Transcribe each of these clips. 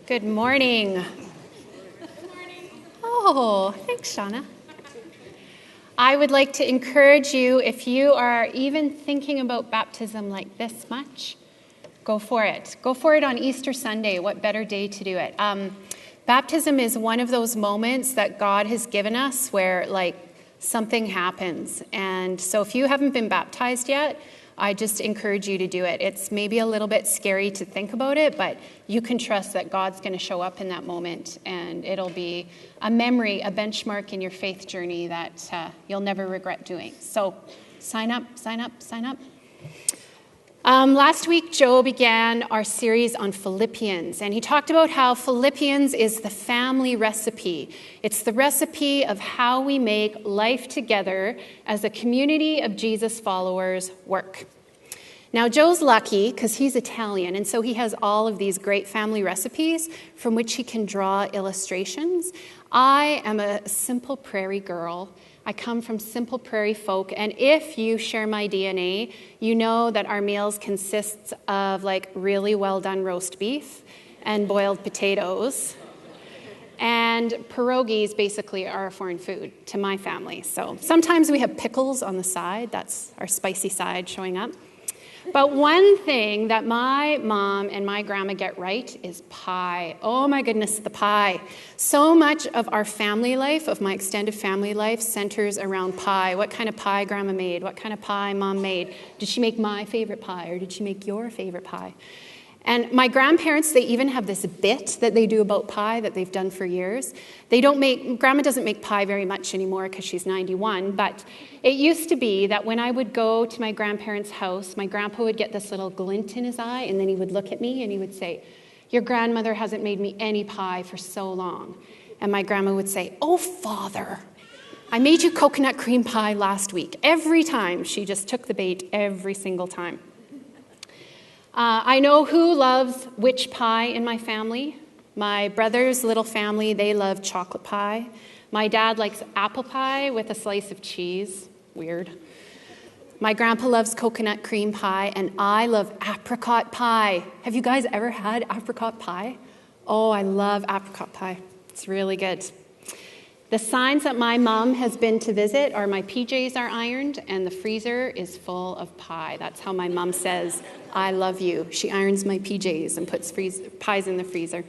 Good morning. Good morning. Oh, thanks, Shauna. I would like to encourage you, if you are even thinking about baptism like this much, go for it. Go for it on Easter Sunday. What better day to do it? Baptism is one of those moments that God has given us where, something happens. And so if you haven't been baptized yet, I just encourage you to do it. It's maybe a little bit scary to think about it, but you can trust that God's going to show up in that moment, and it'll be a memory, a benchmark in your faith journey that you'll never regret doing. So sign up, sign up, sign up. Last week, Joe began our series on Philippians, and he talked about how Philippians is the family recipe. It's the recipe of how we make life together as a community of Jesus followers work. Now, Joe's lucky because he's Italian, and so he has all of these great family recipes from which he can draw illustrations. I am a simple prairie girl. I come from simple prairie folk, and if you share my DNA, you know that our meals consist of really well done roast beef and boiled potatoes. And pierogies basically are a foreign food to my family. So sometimes we have pickles on the side. That's our spicy side showing up. But one thing that my mom and my grandma get right is pie. Oh my goodness, the pie. So much of our family life, of my extended family life, centers around pie. What kind of pie grandma made? What kind of pie mom made? Did she make my favorite pie, or did she make your favorite pie? And my grandparents, they even have this bit that they do about pie that they've done for years. Grandma doesn't make pie very much anymore because she's 91, but it used to be that when I would go to my grandparents' house, my grandpa would get this little glint in his eye, and then he would look at me and he would say, "Your grandmother hasn't made me any pie for so long." And my grandma would say, "Oh, Father, I made you coconut cream pie last week." Every time, she just took the bait every single time. I know who loves which pie in my family. My brother's little family, they love chocolate pie. My dad likes apple pie with a slice of cheese. Weird. My grandpa loves coconut cream pie, and I love apricot pie. Have you guys ever had apricot pie? Oh, I love apricot pie. It's really good. The signs that my mom has been to visit are my PJs are ironed and the freezer is full of pie. That's how my mom says, "I love you." She irons my PJs and puts pies in the freezer.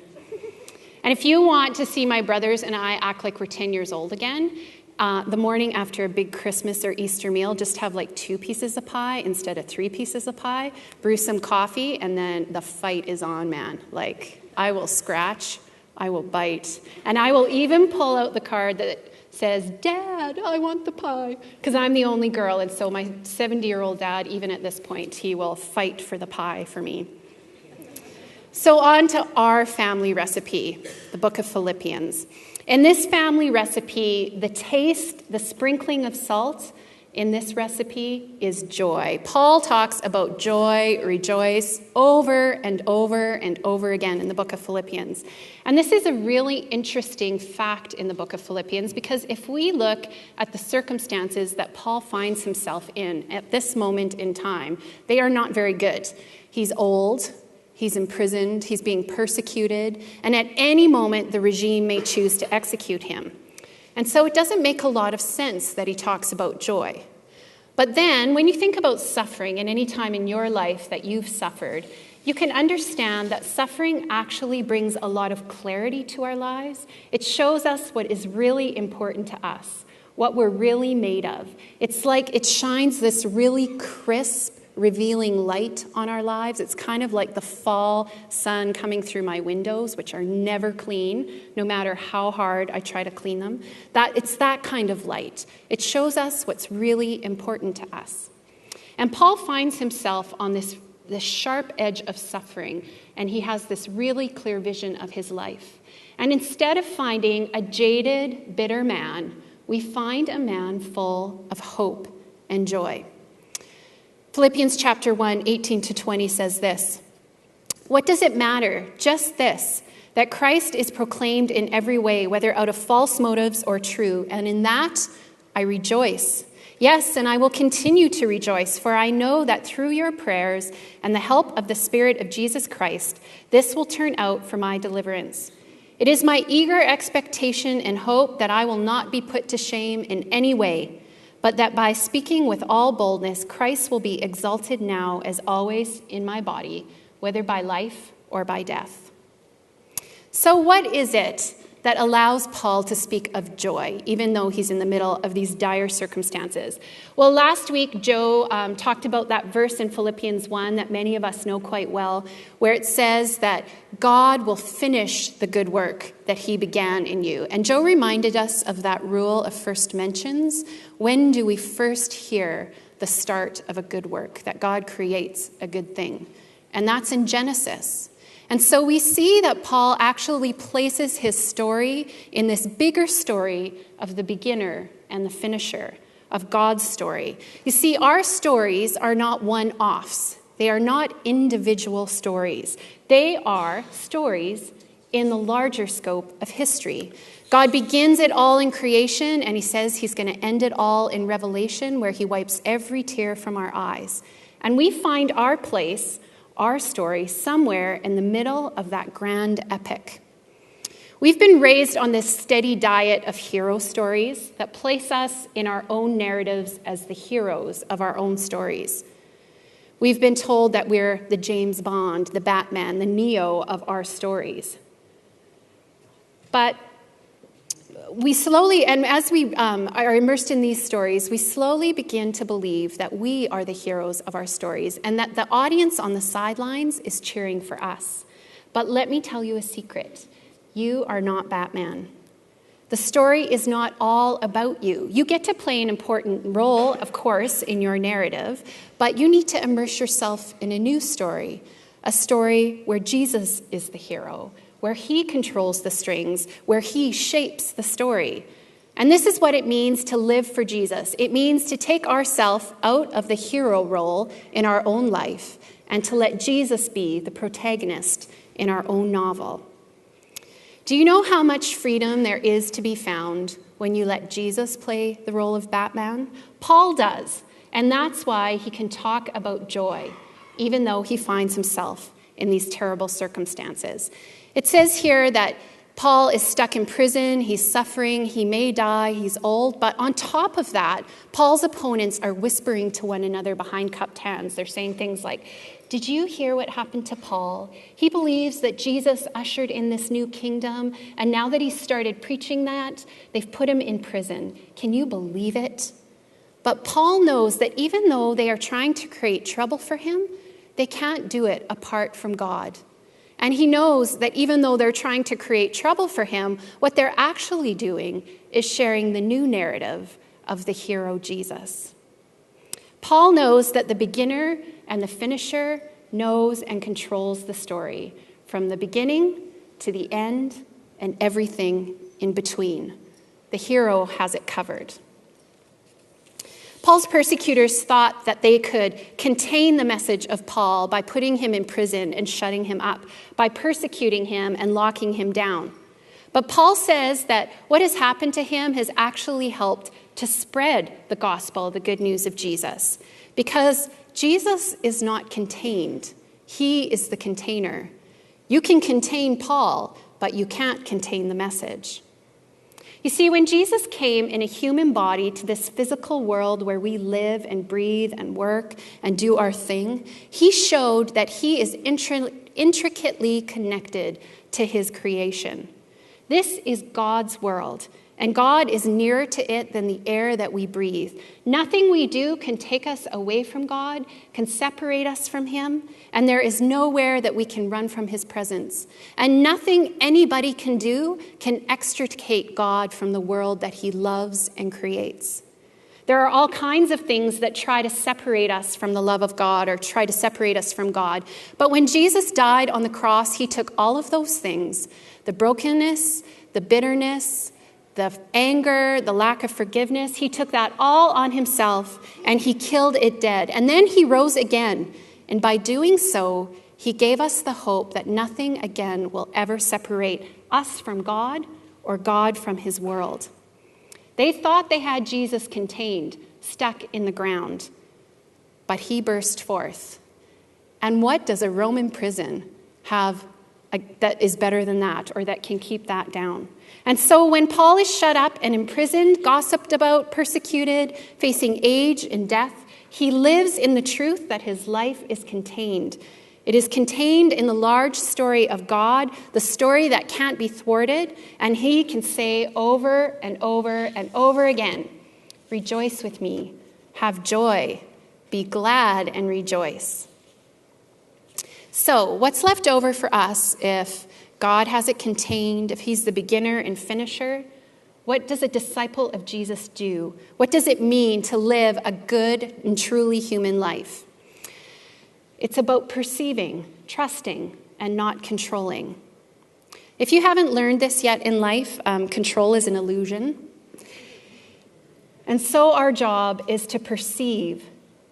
And if you want to see my brothers and I act like we're 10 years old again, the morning after a big Christmas or Easter meal, just have 2 pieces of pie instead of 3 pieces of pie, brew some coffee, and then the fight is on, man. I will scratch, I will bite, and I will even pull out the card that says, "Dad, I want the pie," because I'm the only girl, and so my 70-year-old dad, even at this point, he will fight for the pie for me. So on to our family recipe, the book of Philippians. In this family recipe, the taste, the sprinkling of salt in this recipe is joy. Paul talks about joy, rejoice, over and over and over again in the book of Philippians. And this is a really interesting fact in the book of Philippians, because if we look at the circumstances that Paul finds himself in at this moment in time, they are not very good. He's old, he's imprisoned, he's being persecuted, and at any moment the regime may choose to execute him. And so it doesn't make a lot of sense that he talks about joy. But then, when you think about suffering at any time in your life that you've suffered, you can understand that suffering actually brings a lot of clarity to our lives. It shows us what is really important to us, what we're really made of. It's like it shines this really crisp, revealing light on our lives. It's kind of like the fall sun coming through my windows, which are never clean, no matter how hard I try to clean them. It's that kind of light. It shows us what's really important to us. And Paul finds himself on this sharp edge of suffering, and he has this really clear vision of his life. And instead of finding a jaded, bitter man, we find a man full of hope and joy. Philippians chapter 1, 18-20 says this: "What does it matter? Just this, that Christ is proclaimed in every way, whether out of false motives or true, and in that I rejoice. Yes, and I will continue to rejoice, for I know that through your prayers and the help of the Spirit of Jesus Christ, this will turn out for my deliverance. It is my eager expectation and hope that I will not be put to shame in any way, but that by speaking with all boldness, Christ will be exalted now as always in my body, whether by life or by death. So what is it that allows Paul to speak of joy, even though he's in the middle of these dire circumstances? Well, last week, Joe talked about that verse in Philippians 1 that many of us know quite well, where it says that God will finish the good work that he began in you. And Joe reminded us of that rule of first mentions. When do we first hear the start of a good work, that God creates a good thing? And that's in Genesis. And so we see that Paul actually places his story in this bigger story of the beginner and the finisher, of God's story. You see, our stories are not one-offs. They are not individual stories. They are stories in the larger scope of history. God begins it all in creation, and he says he's going to end it all in Revelation, where he wipes every tear from our eyes. And we find our place, our story, somewhere in the middle of that grand epic. We've been raised on this steady diet of hero stories that place us in our own narratives as the heroes of our own stories. We've been told that we're the James Bond, the Batman, the Neo of our stories. But we slowly, and as we are immersed in these stories, we slowly begin to believe that we are the heroes of our stories and that the audience on the sidelines is cheering for us. But let me tell you a secret. You are not Batman. The story is not all about you. You get to play an important role, of course, in your narrative, but you need to immerse yourself in a new story, a story where Jesus is the hero, where he controls the strings, where he shapes the story. And this is what it means to live for Jesus. It means to take ourselves out of the hero role in our own life and to let Jesus be the protagonist in our own novel. Do you know how much freedom there is to be found when you let Jesus play the role of Batman? Paul does, and that's why he can talk about joy, even though he finds himself in these terrible circumstances. It says here that Paul is stuck in prison, he's suffering, he may die, he's old, but on top of that, Paul's opponents are whispering to one another behind cupped hands. They're saying things like, "Did you hear what happened to Paul? He believes that Jesus ushered in this new kingdom, and now that he's started preaching that, they've put him in prison. Can you believe it?" But Paul knows that even though they are trying to create trouble for him, they can't do it apart from God. And he knows that even though they're trying to create trouble for him, what they're actually doing is sharing the new narrative of the hero Jesus. Paul knows that the beginner and the finisher knows and controls the story from the beginning to the end and everything in between. The hero has it covered. Paul's persecutors thought that they could contain the message of Paul by putting him in prison and shutting him up, by persecuting him and locking him down. But Paul says that what has happened to him has actually helped to spread the gospel, the good news of Jesus, because Jesus is not contained. He is the container. You can contain Paul, but you can't contain the message. You see, when Jesus came in a human body to this physical world where we live and breathe and work and do our thing, he showed that he is intricately connected to his creation. This is God's world, and God is nearer to it than the air that we breathe. Nothing we do can take us away from God, can separate us from him, and there is nowhere that we can run from his presence. And nothing anybody can do can extricate God from the world that he loves and creates. There are all kinds of things that try to separate us from the love of God or try to separate us from God. But when Jesus died on the cross, he took all of those things, the brokenness, the bitterness, the anger, the lack of forgiveness, he took that all on himself and he killed it dead. And then he rose again. And by doing so, he gave us the hope that nothing again will ever separate us from God or God from his world. They thought they had Jesus contained, stuck in the ground. But he burst forth. And what does a Roman prison have that is better than that, or that can keep that down? And so when Paul is shut up and imprisoned, gossiped about, persecuted, facing age and death, he lives in the truth that his life is contained. It is contained in the large story of God, the story that can't be thwarted, and he can say over and over and over again, rejoice with me, have joy, be glad and rejoice. So what's left over for us if God has it contained, if he's the beginner and finisher? What does a disciple of Jesus do? What does it mean to live a good and truly human life? It's about perceiving, trusting, and not controlling. If you haven't learned this yet in life, control is an illusion. And so our job is to perceive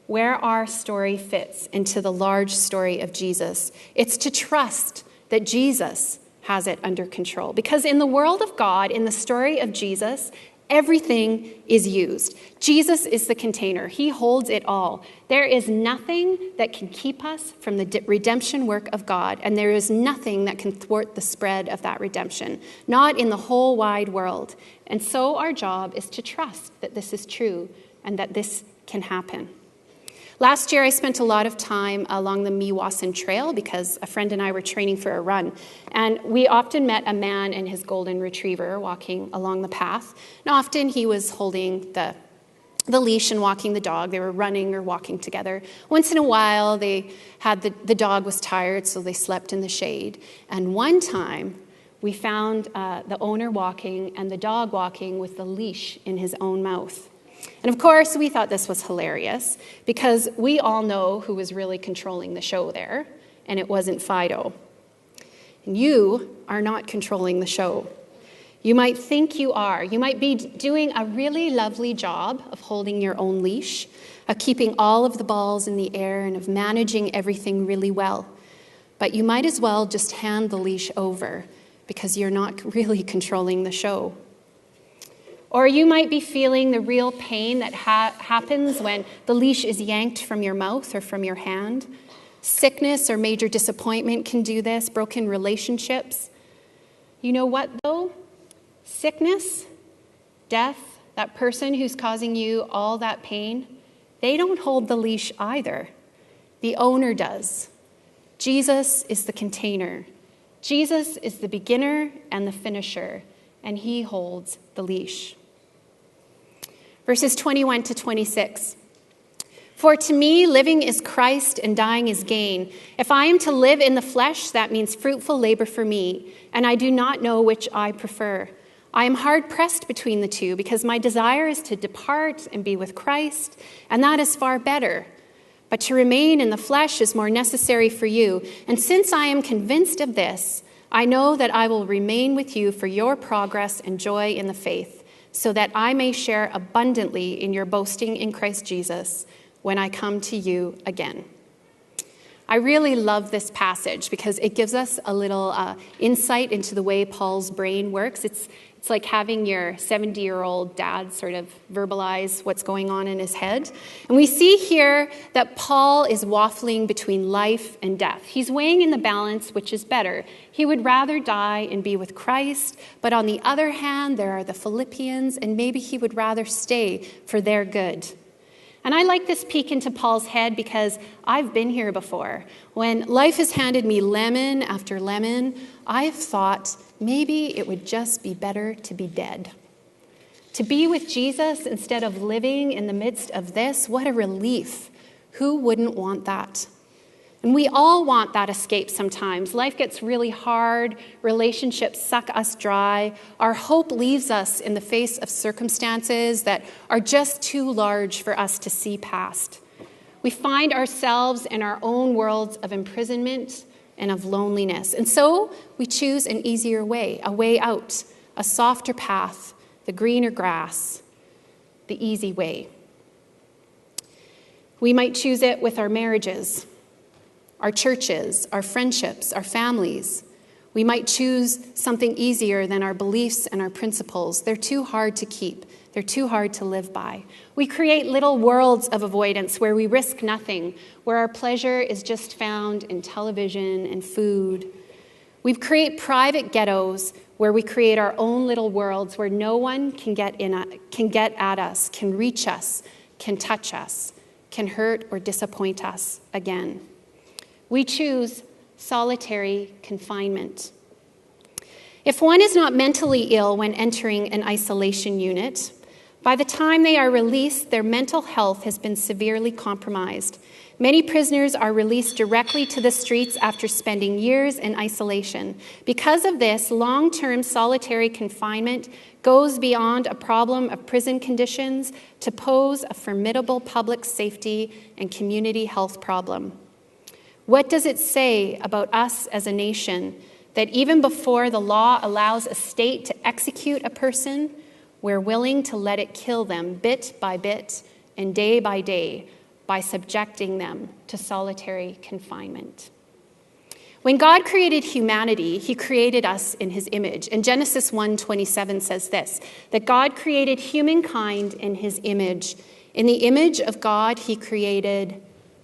where our story fits into the large story of Jesus. It's to trust that Jesus has it under control. Because in the world of God, in the story of Jesus, everything is used. Jesus is the container. He holds it all. There is nothing that can keep us from the redemption work of God, and there is nothing that can thwart the spread of that redemption, not in the whole wide world. And so our job is to trust that this is true and that this can happen. Last year, I spent a lot of time along the Meewasin Trail because a friend and I were training for a run. And we often met a man and his golden retriever walking along the path. And often he was holding the leash and walking the dog. They were running or walking together. Once in a while, they had the dog was tired, so they slept in the shade. And one time, we found the owner walking and the dog walking with the leash in his own mouth. And of course, we thought this was hilarious because we all know who was really controlling the show there, and it wasn't Fido. And you are not controlling the show. You might think you are. You might be doing a really lovely job of holding your own leash, of keeping all of the balls in the air, and of managing everything really well. But you might as well just hand the leash over because you're not really controlling the show. Or you might be feeling the real pain that happens when the leash is yanked from your mouth or from your hand. Sickness or major disappointment can do this, broken relationships. You know what, though? Sickness, death, that person who's causing you all that pain, they don't hold the leash either. The owner does. Jesus is the container. Jesus is the beginner and the finisher, and he holds the leash. Verses 21 to 26. For to me, living is Christ and dying is gain. If I am to live in the flesh, that means fruitful labor for me, and I do not know which I prefer. I am hard pressed between the two because my desire is to depart and be with Christ, and that is far better. But to remain in the flesh is more necessary for you. And since I am convinced of this, I know that I will remain with you for your progress and joy in the faith, so that I may share abundantly in your boasting in Christ Jesus when I come to you again. I really love this passage because it gives us a little insight into the way Paul's brain works. It's like having your 70-year-old dad sort of verbalize what's going on in his head. And we see here that Paul is waffling between life and death. He's weighing in the balance, which is better. He would rather die and be with Christ, but on the other hand, there are the Philippians, and maybe he would rather stay for their good. And I like this peek into Paul's head because I've been here before. When life has handed me lemon after lemon, I've thought maybe it would just be better to be dead. To be with Jesus instead of living in the midst of this, what a relief. Who wouldn't want that? And we all want that escape sometimes. Life gets really hard. Relationships suck us dry. Our hope leaves us in the face of circumstances that are just too large for us to see past. We find ourselves in our own worlds of imprisonment and of loneliness. And so we choose an easier way, a way out, a softer path, the greener grass, the easy way. We might choose it with our marriages, our churches, our friendships, our families. We might choose something easier than our beliefs and our principles. They're too hard to keep. They're too hard to live by. We create little worlds of avoidance where we risk nothing, where our pleasure is just found in television and food. We create private ghettos where we create our own little worlds where no one can get at us, can reach us, can touch us, can hurt or disappoint us again. We choose solitary confinement. If one is not mentally ill when entering an isolation unit, by the time they are released, their mental health has been severely compromised. Many prisoners are released directly to the streets after spending years in isolation. Because of this, long-term solitary confinement goes beyond a problem of prison conditions to pose a formidable public safety and community health problem. What does it say about us as a nation that even before the law allows a state to execute a person, we're willing to let it kill them bit by bit and day by day by subjecting them to solitary confinement? When God created humanity, he created us in his image. And Genesis 1:27 says this, that God created humankind in his image. In the image of God, he created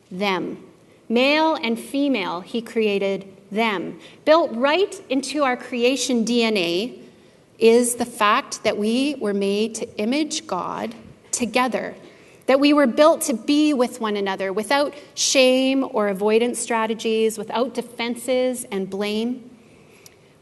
them. Male and female, he created them. Built right into our creation DNA is the fact that we were made to image God together, that we were built to be with one another without shame or avoidance strategies, without defenses and blame,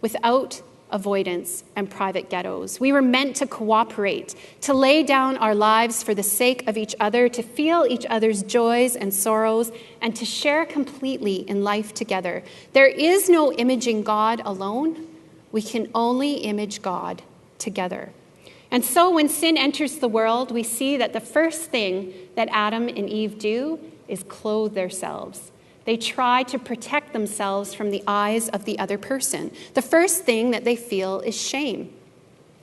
without avoidance and private ghettos. We were meant to cooperate, to lay down our lives for the sake of each other, to feel each other's joys and sorrows, and to share completely in life together. There is no imaging God alone. We can only image God together. And so when sin enters the world, we see that the first thing that Adam and Eve do is clothe themselves. They try to protect themselves from the eyes of the other person. The first thing that they feel is shame.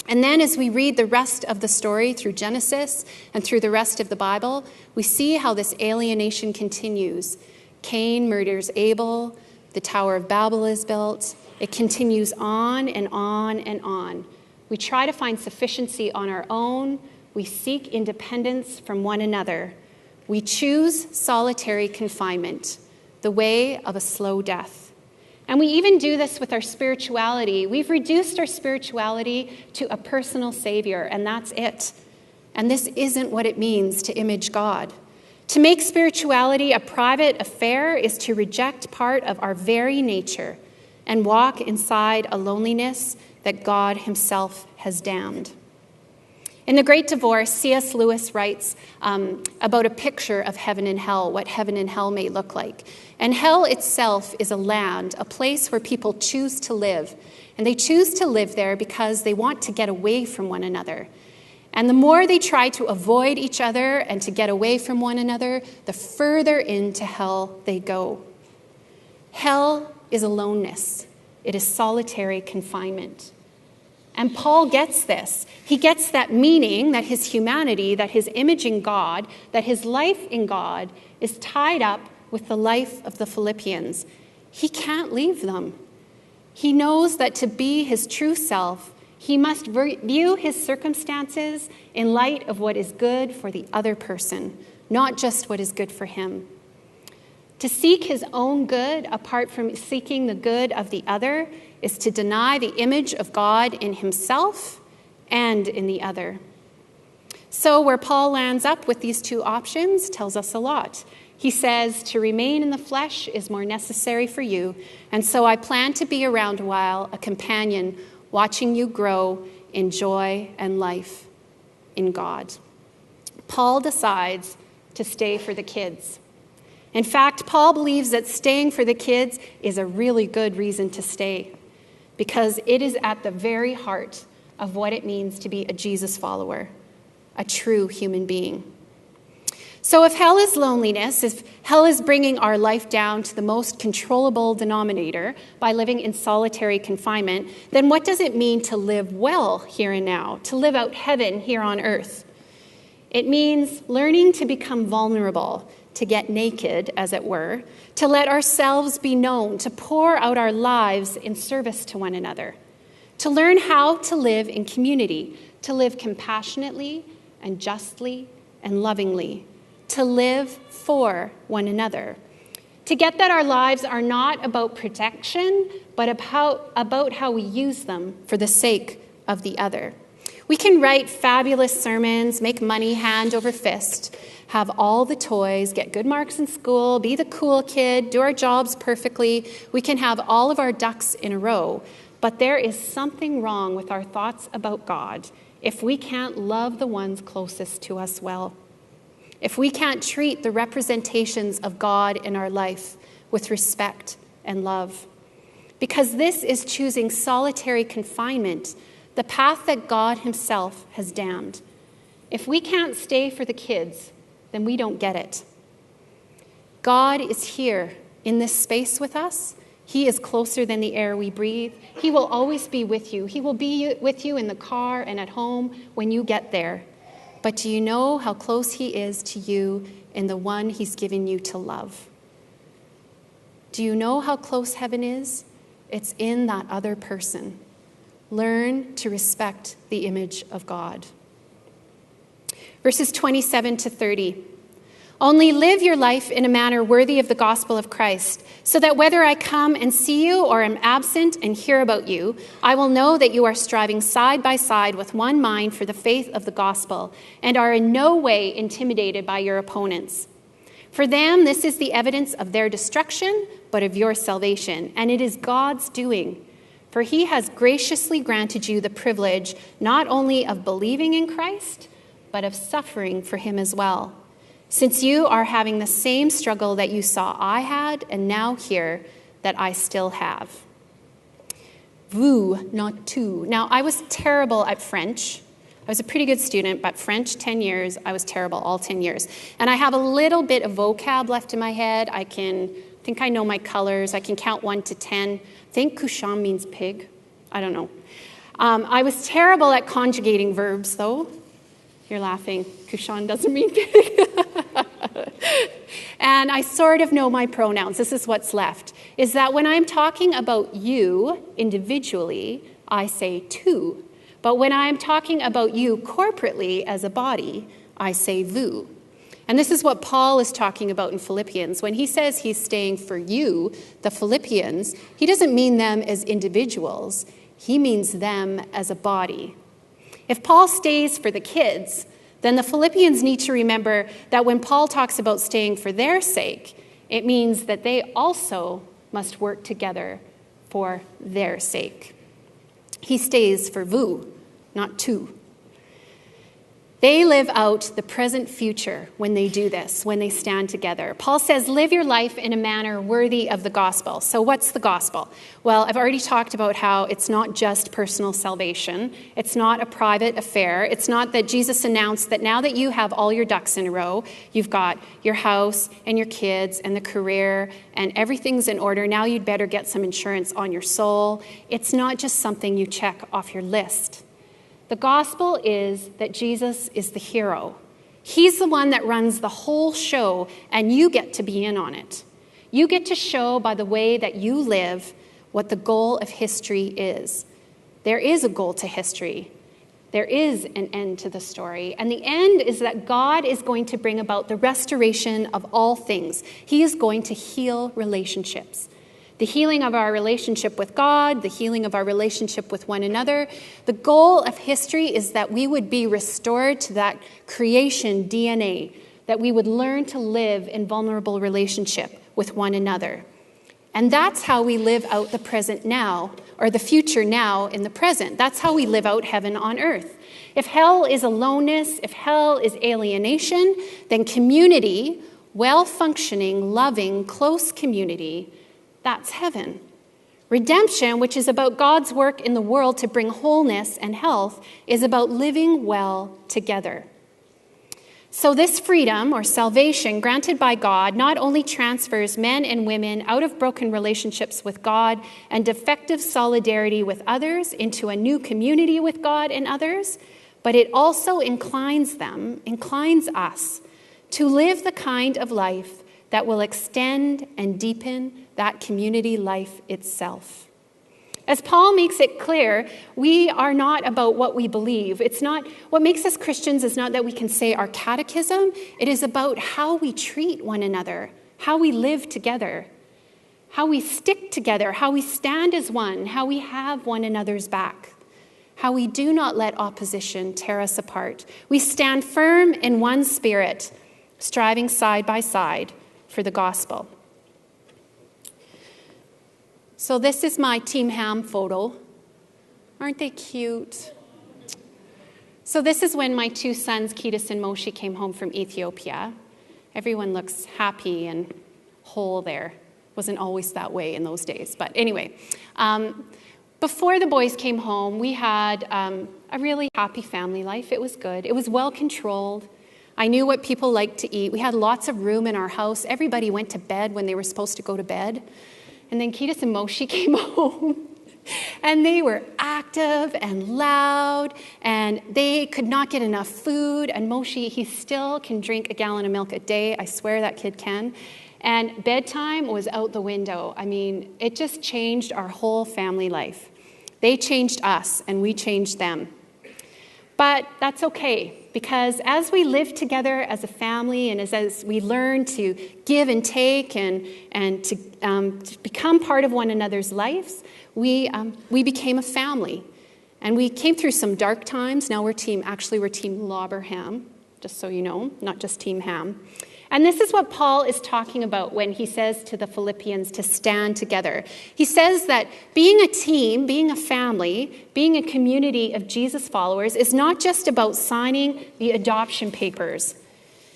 And then as we read the rest of the story through Genesis and through the rest of the Bible, we see how this alienation continues. Cain murders Abel. The Tower of Babel is built. It continues on and on and on. We try to find sufficiency on our own. We seek independence from one another. We choose solitary confinement, the way of a slow death. And we even do this with our spirituality. We've reduced our spirituality to a personal savior, and that's it. And this isn't what it means to image God. To make spirituality a private affair is to reject part of our very nature and walk inside a loneliness that God himself has damned. In The Great Divorce, C.S. Lewis writes about a picture of heaven and hell, what heaven and hell may look like. And hell itself is a land, a place where people choose to live. And they choose to live there because they want to get away from one another. And the more they try to avoid each other and to get away from one another, the further into hell they go. Hell is aloneness. It is solitary confinement. And Paul gets this. He gets that meaning that his humanity, that his image in God, that his life in God is tied up with the life of the Philippians. He can't leave them. He knows that to be his true self, he must view his circumstances in light of what is good for the other person, not just what is good for him. To seek his own good apart from seeking the good of the other is to deny the image of God in himself and in the other. So where Paul lands up with these two options tells us a lot. He says, to remain in the flesh is more necessary for you, and so I plan to be around a while, a companion, watching you grow in joy and life in God. Paul decides to stay for the kids. In fact, Paul believes that staying for the kids is a really good reason to stay, because it is at the very heart of what it means to be a Jesus follower, a true human being. So if hell is loneliness, if hell is bringing our life down to the most controllable denominator by living in solitary confinement, then what does it mean to live well here and now, to live out heaven here on earth? It means learning to become vulnerable, to get naked, as it were, to let ourselves be known, to pour out our lives in service to one another, to learn how to live in community, to live compassionately and justly and lovingly, to live for one another, to get that our lives are not about protection, but about how we use them for the sake of the other. We can write fabulous sermons, make money hand over fist, have all the toys, get good marks in school, be the cool kid, do our jobs perfectly. We can have all of our ducks in a row, but there is something wrong with our thoughts about God if we can't love the ones closest to us well, if we can't treat the representations of God in our life with respect and love. Because this is choosing solitary confinement, the path that God himself has damned. If we can't stay for the kids, then we don't get it. God is here in this space with us. He is closer than the air we breathe. He will always be with you. He will be with you in the car and at home when you get there. But do you know how close he is to you in the one he's given you to love? Do you know how close heaven is? It's in that other person. Learn to respect the image of God. Verses 27 to 30. Only live your life in a manner worthy of the gospel of Christ, so that whether I come and see you or am absent and hear about you, I will know that you are striving side by side with one mind for the faith of the gospel, and are in no way intimidated by your opponents. For them, this is the evidence of their destruction, but of your salvation, and it is God's doing. For he has graciously granted you the privilege not only of believing in Christ, but of suffering for him as well. Since you are having the same struggle that you saw I had, and now hear that I still have. Vous, not tu. Now, I was terrible at French. I was a pretty good student, but French, 10 years, I was terrible all 10 years. And I have a little bit of vocab left in my head. I think I know my colors. I can count 1 to 10. I think couchon means pig. I don't know. I was terrible at conjugating verbs, though. You're laughing. Couchon doesn't mean pig. And I sort of know my pronouns. This is what's left. Is that when I'm talking about you individually, I say tu. But when I'm talking about you corporately as a body, I say vous. And this is what Paul is talking about in Philippians. When he says he's staying for you, the Philippians, he doesn't mean them as individuals. He means them as a body. If Paul stays for the kids, then the Philippians need to remember that when Paul talks about staying for their sake, it means that they also must work together for their sake. He stays for vous, not tu. They live out the present future when they do this, when they stand together. Paul says, live your life in a manner worthy of the gospel. So what's the gospel? Well, I've already talked about how it's not just personal salvation. It's not a private affair. It's not that Jesus announced that now that you have all your ducks in a row, you've got your house and your kids and the career and everything's in order. Now you'd better get some insurance on your soul. It's not just something you check off your list. The gospel is that Jesus is the hero. He's the one that runs the whole show, and you get to be in on it. You get to show by the way that you live what the goal of history is. There is a goal to history. There is an end to the story. And the end is that God is going to bring about the restoration of all things. He is going to heal relationships. The healing of our relationship with God, the healing of our relationship with one another. The goal of history is that we would be restored to that creation DNA, that we would learn to live in vulnerable relationship with one another. And that's how we live out the present now, or the future now in the present. That's how we live out heaven on earth. If hell is aloneness, if hell is alienation, then community, well-functioning, loving, close community, that's heaven. Redemption, which is about God's work in the world to bring wholeness and health, is about living well together. So this freedom or salvation granted by God not only transfers men and women out of broken relationships with God and defective solidarity with others into a new community with God and others, but it also inclines us to live the kind of life that will extend and deepen that community life itself. As Paul makes it clear, we are not about what we believe. It's not what makes us Christians is not that we can say our catechism. It is about how we treat one another, how we live together, how we stick together, how we stand as one, how we have one another's back, how we do not let opposition tear us apart. We stand firm in one spirit, striving side by side for the gospel. So this is my Team Ham photo. Aren't they cute? So this is when my two sons, Ketis and Moshe, came home from Ethiopia. Everyone looks happy and whole there. Wasn't always that way in those days. But anyway, before the boys came home, we had a really happy family life. It was good. It was well controlled. I knew what people liked to eat. We had lots of room in our house. Everybody went to bed when they were supposed to go to bed. And then Ketis and Moshe came home, and they were active and loud, and they could not get enough food. And Moshe, he still can drink a gallon of milk a day. I swear that kid can. And bedtime was out the window. I mean, it just changed our whole family life. They changed us, and we changed them. But that's okay, because as we live together as a family and as we learn to give and take and to become part of one another's lives, we became a family. And we came through some dark times. Now we're team Lauber Ham, just so you know, not just Team Ham. And this is what Paul is talking about when he says to the Philippians to stand together. He says that being a team, being a family, being a community of Jesus followers is not just about signing the adoption papers.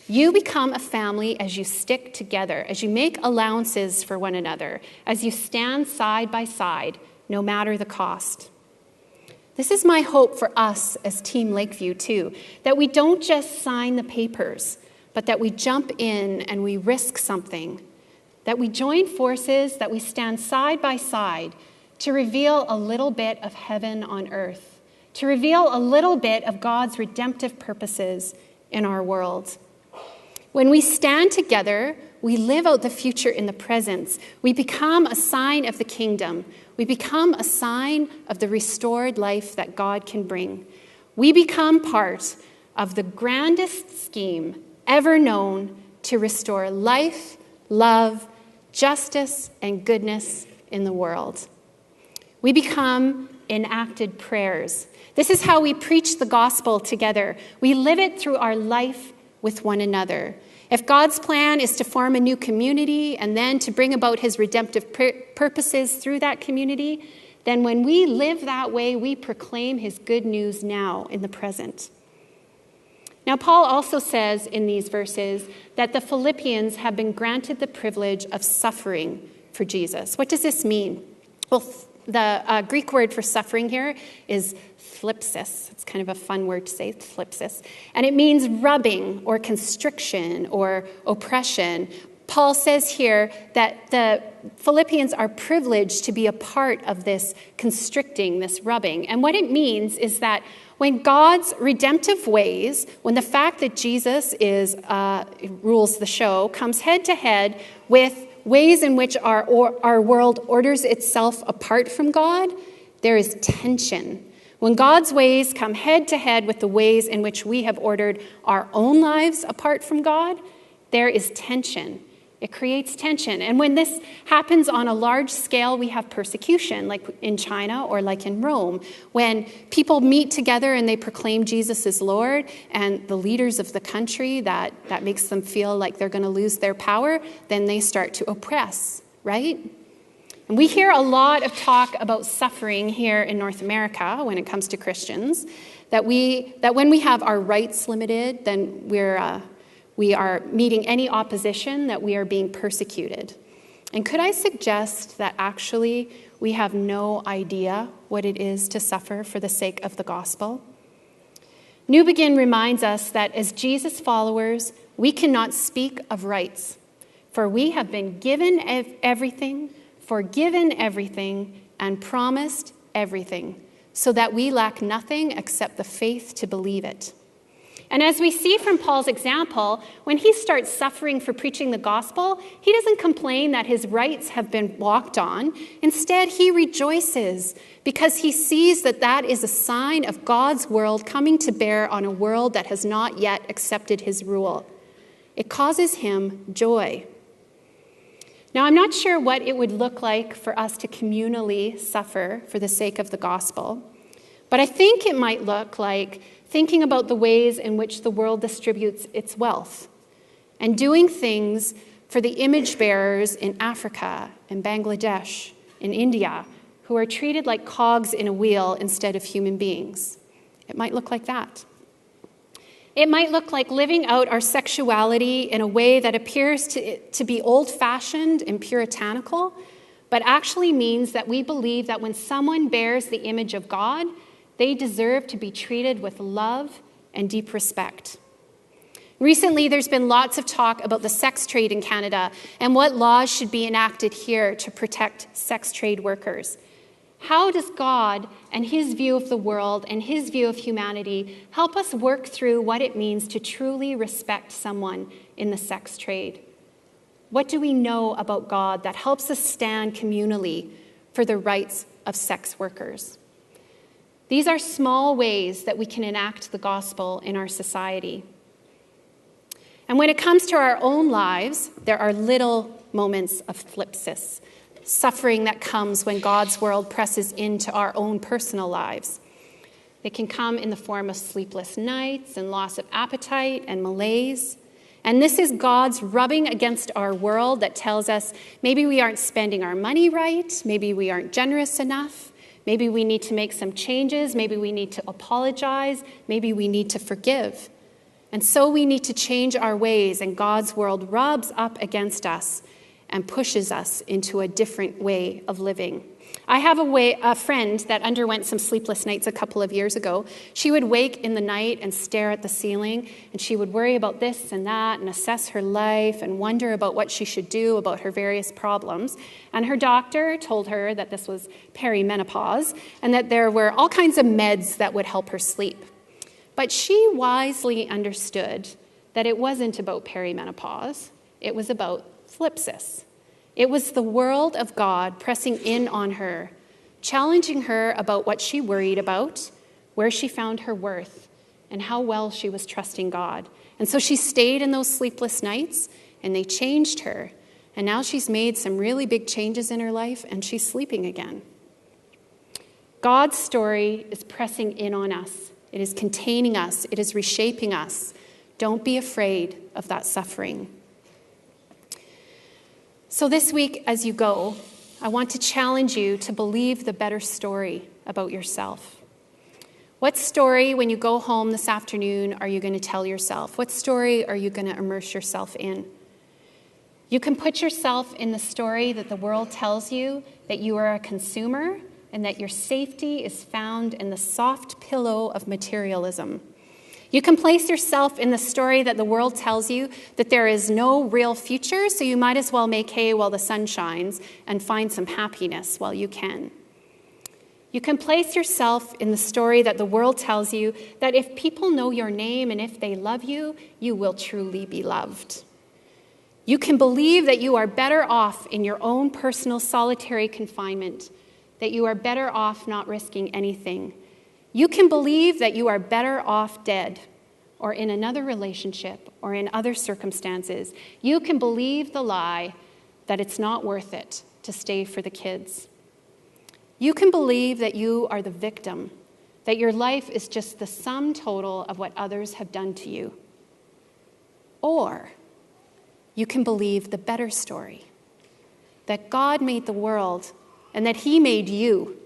You become a family as you stick together, as you make allowances for one another, as you stand side by side, no matter the cost. This is my hope for us as Team Lakeview too, that we don't just sign the papers, but that we jump in and we risk something, that we join forces, that we stand side by side to reveal a little bit of heaven on earth, to reveal a little bit of God's redemptive purposes in our world. When we stand together, we live out the future in the present. We become a sign of the kingdom. We become a sign of the restored life that God can bring. We become part of the grandest scheme ever known to restore life, love, justice, and goodness in the world. We become enacted prayers. This is how we preach the gospel together. We live it through our life with one another. If God's plan is to form a new community and then to bring about his redemptive purposes through that community, then when we live that way, we proclaim his good news now in the present. Now, Paul also says in these verses that the Philippians have been granted the privilege of suffering for Jesus. What does this mean? Well, the Greek word for suffering here is thlipsis. It's kind of a fun word to say, thlipsis. And it means rubbing or constriction or oppression. Paul says here that the Philippians are privileged to be a part of this constricting, this rubbing. And what it means is that when God's redemptive ways, when the fact that Jesus rules the show, comes head to head with ways in which our world orders itself apart from God, there is tension. When God's ways come head to head with the ways in which we have ordered our own lives apart from God, there is tension. It creates tension. And when this happens on a large scale, we have persecution, like in China or like in Rome. When people meet together and they proclaim Jesus as Lord, and the leaders of the country, that makes them feel like they're going to lose their power, then they start to oppress, right? And we hear a lot of talk about suffering here in North America when it comes to Christians, that when we have our rights limited, then we are meeting any opposition, that we are being persecuted. And could I suggest that actually we have no idea what it is to suffer for the sake of the gospel? New Begin reminds us that as Jesus followers, we cannot speak of rights, for we have been given everything, forgiven everything, and promised everything, so that we lack nothing except the faith to believe it. And as we see from Paul's example, when he starts suffering for preaching the gospel, he doesn't complain that his rights have been walked on. Instead, he rejoices because he sees that that is a sign of God's world coming to bear on a world that has not yet accepted his rule. It causes him joy. Now, I'm not sure what it would look like for us to communally suffer for the sake of the gospel, but I think it might look like thinking about the ways in which the world distributes its wealth and doing things for the image bearers in Africa, in Bangladesh, in India, who are treated like cogs in a wheel instead of human beings. It might look like that. It might look like living out our sexuality in a way that appears to be old-fashioned and puritanical, but actually means that we believe that when someone bears the image of God, they deserve to be treated with love and deep respect. Recently, there's been lots of talk about the sex trade in Canada and what laws should be enacted here to protect sex trade workers. How does God and his view of the world and his view of humanity help us work through what it means to truly respect someone in the sex trade? What do we know about God that helps us stand communally for the rights of sex workers? These are small ways that we can enact the gospel in our society. And when it comes to our own lives, there are little moments of thlipsis, suffering that comes when God's world presses into our own personal lives. They can come in the form of sleepless nights and loss of appetite and malaise. And this is God's rubbing against our world that tells us maybe we aren't spending our money right, maybe we aren't generous enough, maybe we need to make some changes, maybe we need to apologize, maybe we need to forgive. And so we need to change our ways, and God's world rubs up against us and pushes us into a different way of living. I have a friend that underwent some sleepless nights a couple of years ago. She would wake in the night and stare at the ceiling, and she would worry about this and that and assess her life and wonder about what she should do about her various problems. And her doctor told her that this was perimenopause and that there were all kinds of meds that would help her sleep. But she wisely understood that it wasn't about perimenopause. It was about thlipsis. It was the world of God pressing in on her, challenging her about what she worried about, where she found her worth, and how well she was trusting God. And so she stayed in those sleepless nights, and they changed her. And now she's made some really big changes in her life, and she's sleeping again. God's story is pressing in on us. It is containing us. It is reshaping us. Don't be afraid of that suffering. So this week, as you go, I want to challenge you to believe the better story about yourself. What story, when you go home this afternoon, are you going to tell yourself? What story are you going to immerse yourself in? You can put yourself in the story that the world tells you, that you are a consumer and that your safety is found in the soft pillow of materialism. You can place yourself in the story that the world tells you that there is no real future, so you might as well make hay while the sun shines and find some happiness while you can. You can place yourself in the story that the world tells you that if people know your name and if they love you, you will truly be loved. You can believe that you are better off in your own personal solitary confinement, that you are better off not risking anything. You can believe that you are better off dead or in another relationship or in other circumstances. You can believe the lie that it's not worth it to stay for the kids. You can believe that you are the victim, that your life is just the sum total of what others have done to you. Or you can believe the better story, that God made the world and that he made you,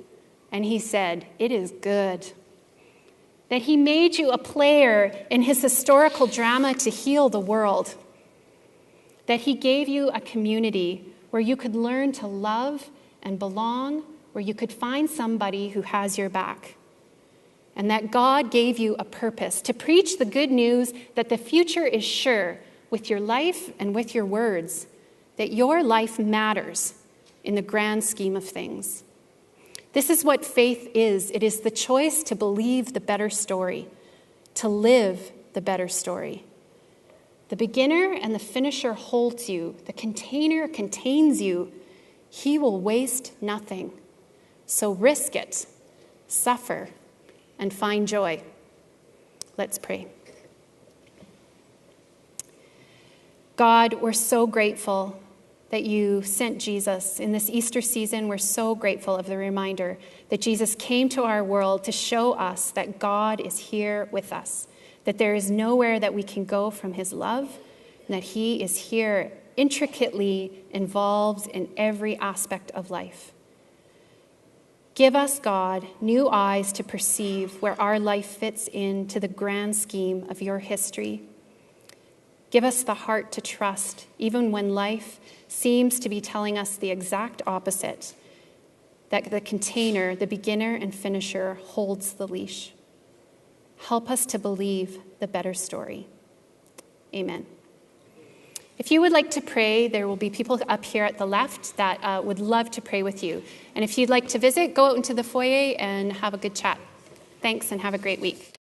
and he said, "It is good." That he made you a player in his historical drama to heal the world. That he gave you a community where you could learn to love and belong, where you could find somebody who has your back. And that God gave you a purpose to preach the good news that the future is sure with your life and with your words, that your life matters in the grand scheme of things. This is what faith is. It is the choice to believe the better story, to live the better story. The beginner and the finisher holds you. The container contains you. He will waste nothing. So risk it, suffer, and find joy. Let's pray. God, we're so grateful that you sent Jesus. In this Easter season, we're so grateful of the reminder that Jesus came to our world to show us that God is here with us, that there is nowhere that we can go from his love, and that he is here intricately involved in every aspect of life. Give us, God, new eyes to perceive where our life fits into the grand scheme of your history. Give us the heart to trust, even when life seems to be telling us the exact opposite, that the container, the beginner and finisher, holds the leash. Help us to believe the better story. Amen. If you would like to pray, there will be people up here at the left that would love to pray with you. And if you'd like to visit, go out into the foyer and have a good chat. Thanks, and have a great week.